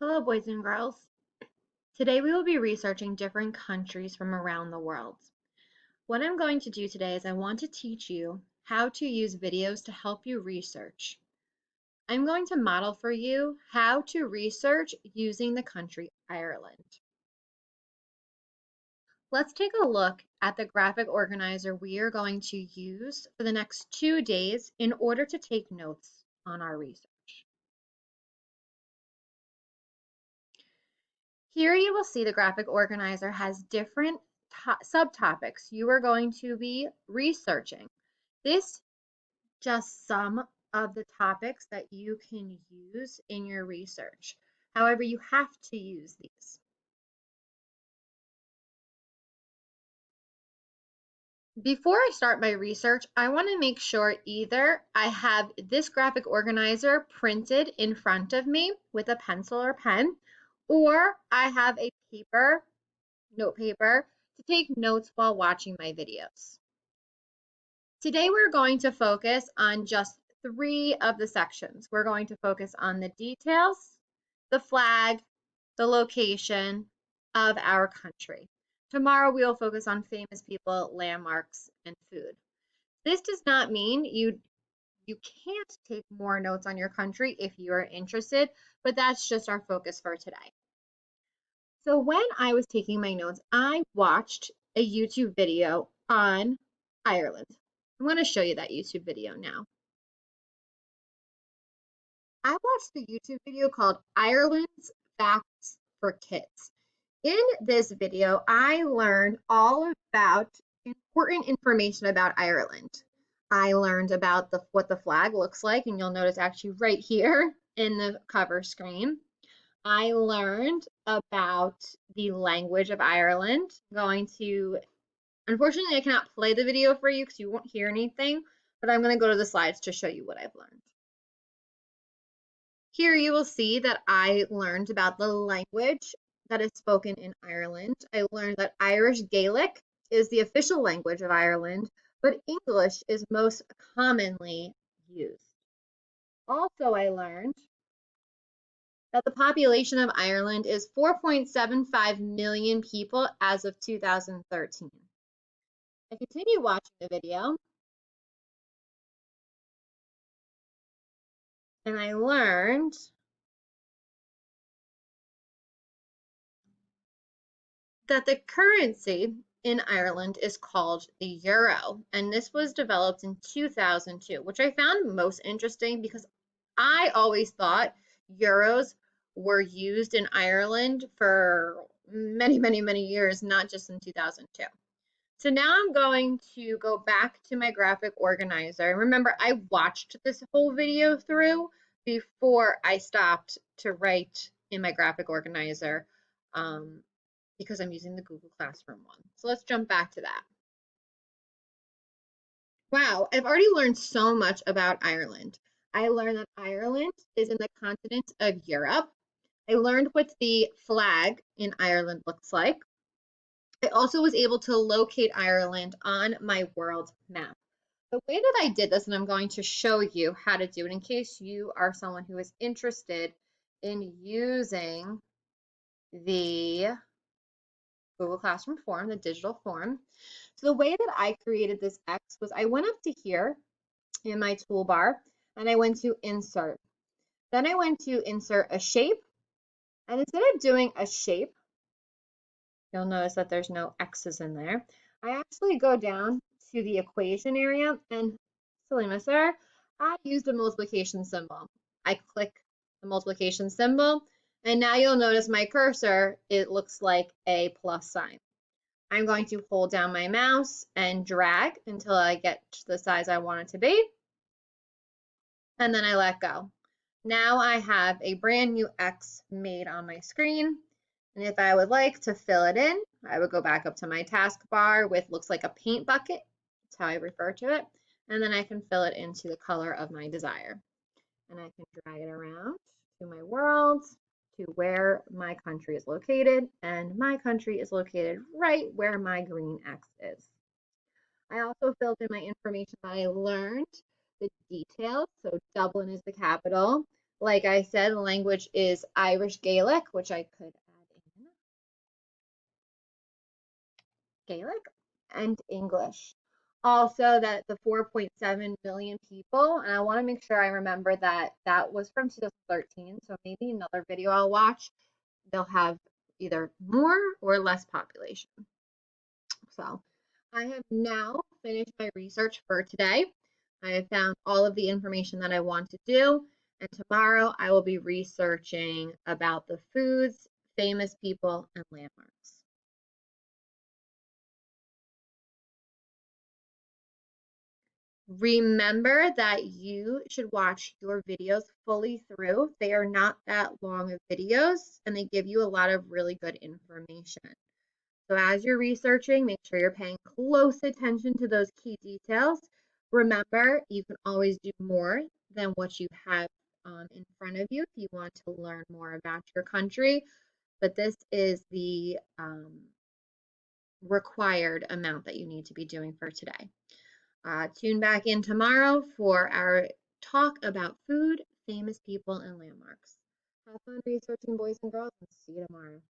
Hello, boys and girls. Today we will be researching different countries from around the world. What I'm going to do today is I want to teach you how to use videos to help you research. I'm going to model for you how to research using the country Ireland. Let's take a look at the graphic organizer we are going to use for the next 2 days in order to take notes on our research. Here you will see the graphic organizer has different subtopics you are going to be researching. This just some of the topics that you can use in your research. However, you have to use these. Before I start my research, I want to make sure either I have this graphic organizer printed in front of me with a pencil or pen, or I have a note paper, to take notes while watching my videos. Today we're going to focus on just 3 of the sections. We're going to focus on the details, the flag, the location of our country. Tomorrow we will focus on famous people, landmarks, and food. This does not mean you can't take more notes on your country if you are interested, but that's just our focus for today. So when I was taking my notes, I watched a YouTube video on Ireland. I'm going to show you that YouTube video now. I watched the YouTube video called Ireland's Facts for Kids. In this video, I learned all about important information about Ireland. I learned about what the flag looks like, and you'll notice actually right here in the cover screen. I learned about the language of Ireland. Unfortunately, I cannot play the video for you because you won't hear anything, but I'm going to go to the slides to show you what I've learned. Here you will see that I learned about the language that is spoken in Ireland. I learned that Irish Gaelic is the official language of Ireland, but English is most commonly used. Also, I learned that the population of Ireland is 4.75 million people as of 2013. I continue watching the video, and I learned that the currency in Ireland is called the euro, and this was developed in 2002, which I found most interesting because I always thought euros were used in Ireland for many, many, many years, not just in 2002. So now I'm going to go back to my graphic organizer. Remember, I watched this whole video through before I stopped to write in my graphic organizer because I'm using the Google Classroom one. So let's jump back to that. Wow, I've already learned so much about Ireland. I learned that Ireland is in the continent of Europe. I learned what the flag in Ireland looks like. I also was able to locate Ireland on my world map. The way that I did this, and I'm going to show you how to do it in case you are someone who is interested in using the Google Classroom form, the digital form. So the way that I created this X was I went up to here in my toolbar and I went to insert. Then I went to insert a shape. And instead of doing a shape, you'll notice that there's no X's in there. I actually go down to the equation area and silly miss there, I used a multiplication symbol. I click the multiplication symbol and now you'll notice my cursor, it looks like a plus sign. I'm going to hold down my mouse and drag until I get to the size I want it to be. And then I let go. Now I have a brand new X made on my screen. And if I would like to fill it in, I would go back up to my taskbar with looks like a paint bucket. That's how I refer to it. And then I can fill it into the color of my desire. And I can drag it around to my world, to where my country is located. And my country is located right where my green X is. I also filled in my information that I learned, the details. So Dublin is the capital. Like I said, the language is Irish Gaelic, which I could add in Gaelic and English. Also, that the 4.7 million people, and I want to make sure I remember that that was from 2013. So maybe another video I'll watch, they'll have either more or less population. So I have now finished my research for today. I have found all of the information that I want to do, and tomorrow I will be researching about the foods, famous people, and landmarks. Remember that you should watch your videos fully through. They are not that long of videos, and they give you a lot of really good information. So as you're researching, make sure you're paying close attention to those key details. Remember, you can always do more than what you have in front of you if you want to learn more about your country, but this is the required amount that you need to be doing for today. Tune back in tomorrow for our talk about food, famous people, and landmarks. Have fun researching, boys and girls, and see you tomorrow.